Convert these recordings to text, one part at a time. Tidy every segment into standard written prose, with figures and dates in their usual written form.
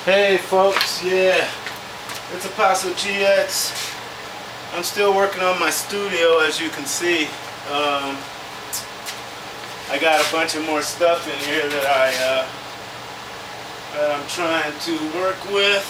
Hey folks, yeah, it's Apostle GX. I'm still working on my studio, as you can see. I got a bunch of more stuff in here that I'm trying to work with.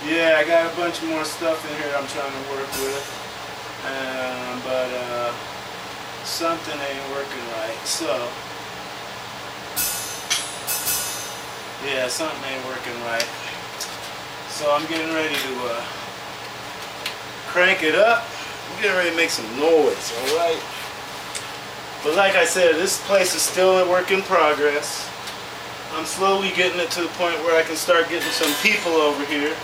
Yeah, I got a bunch more stuff in here I'm trying to work with, but something ain't working right. So, yeah, something ain't working right. So I'm getting ready to crank it up. I'm getting ready to make some noise, all right? But like I said, this place is still a work in progress. I'm slowly getting it to the point where I can start getting some people over here.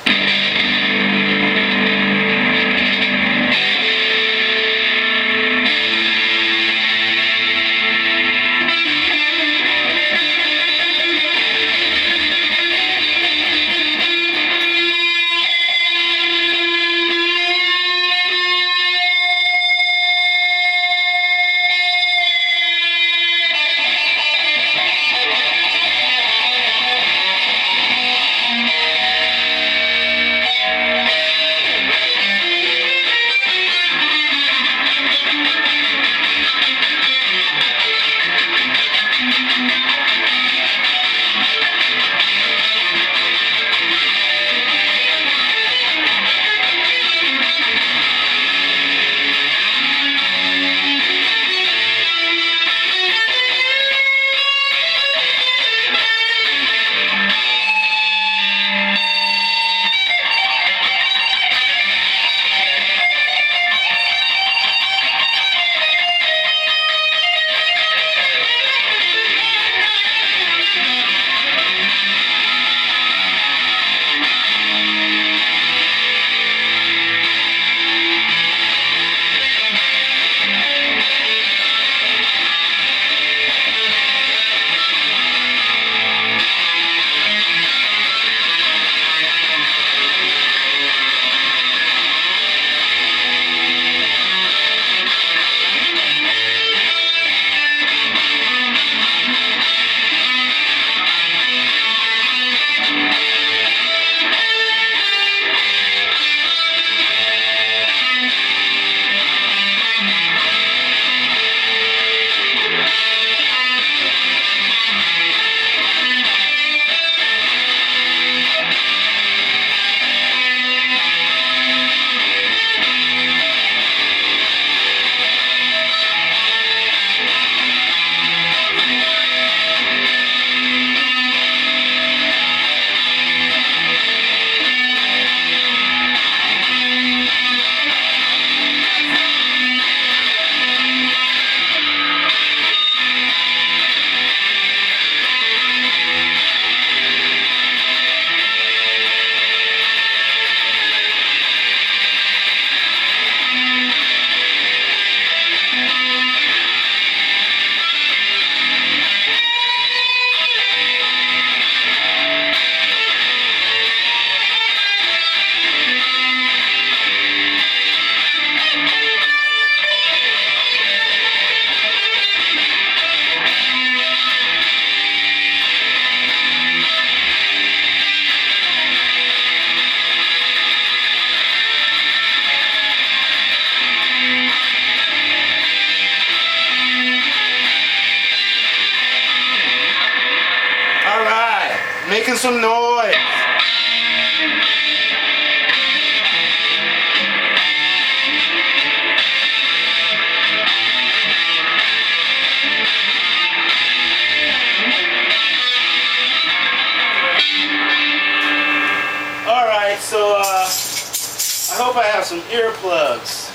Making some noise. Alright, so I hope I have some earplugs.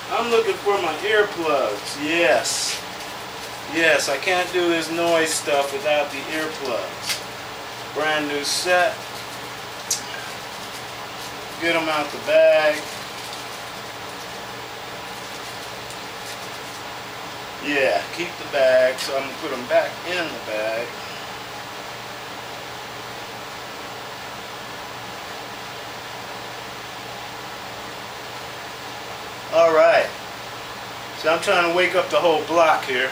I'm looking for my earplugs, yes. Yes, I can't do this noise stuff without the earplugs. Brand new set. Get them out the bag. Yeah, keep the bag. So I'm going to put them back in the bag. Alright. So I'm trying to wake up the whole block here.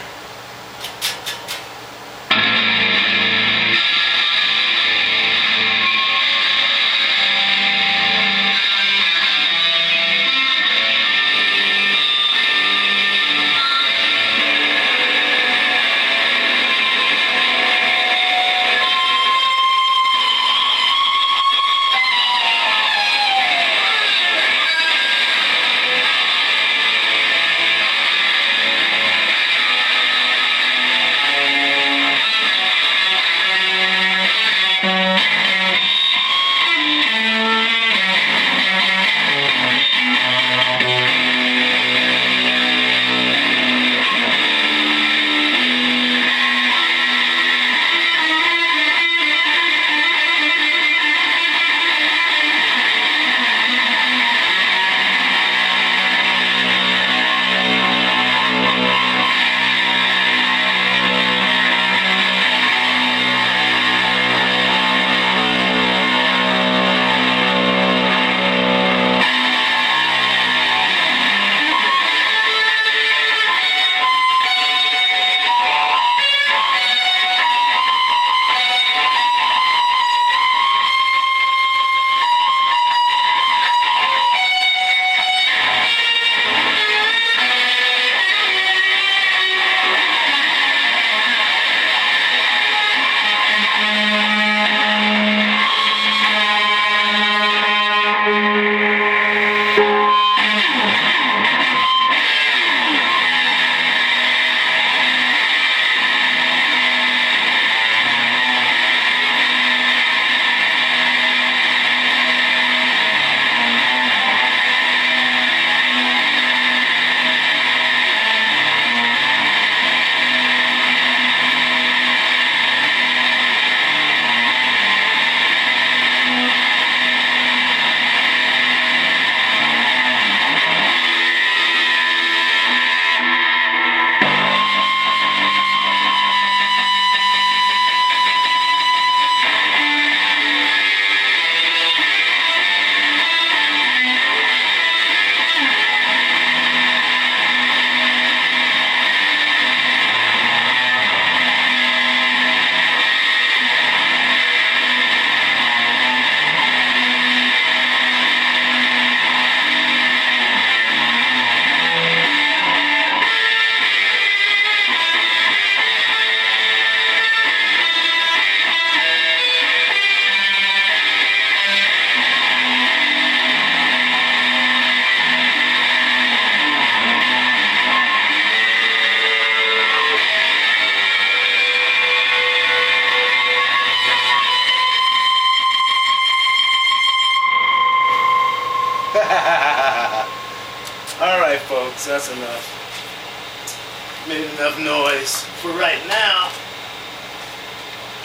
Alright folks, that's enough. Made enough noise for right now.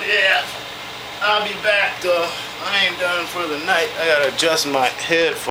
Yeah, I'll be back though. I ain't done for the night. I gotta adjust my headphones.